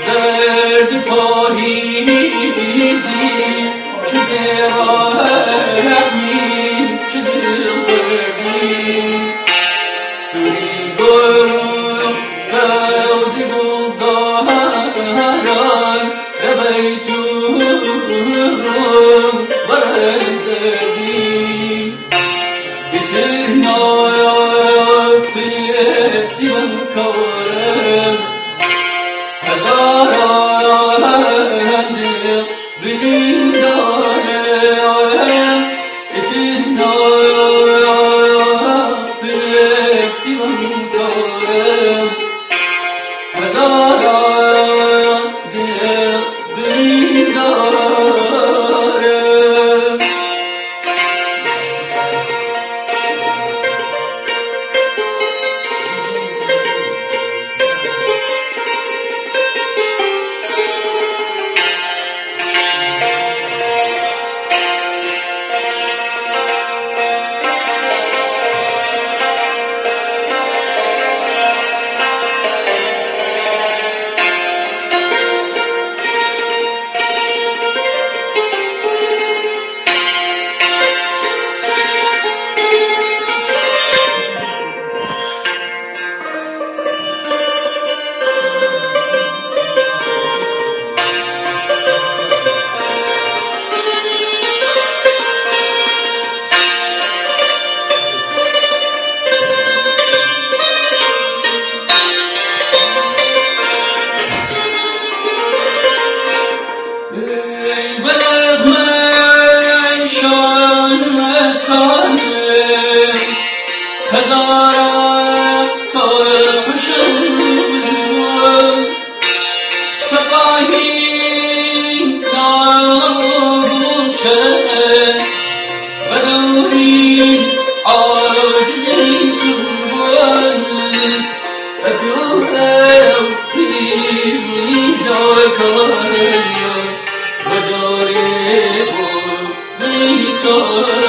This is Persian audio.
زردی پاییزی چه درهمی چه دلبردی سوی گروه سوزی بلزاران دبیتون رو برزدی بیتر سیبن کارم هزاران دل بلین دارم اتنا سیبن کارم هزاران دل بلین دارم هزاران سال پشم سفاهی نالم شد و دوری عاجزی سوال اتوهم بیمی جای کاریم و داری بود بیتار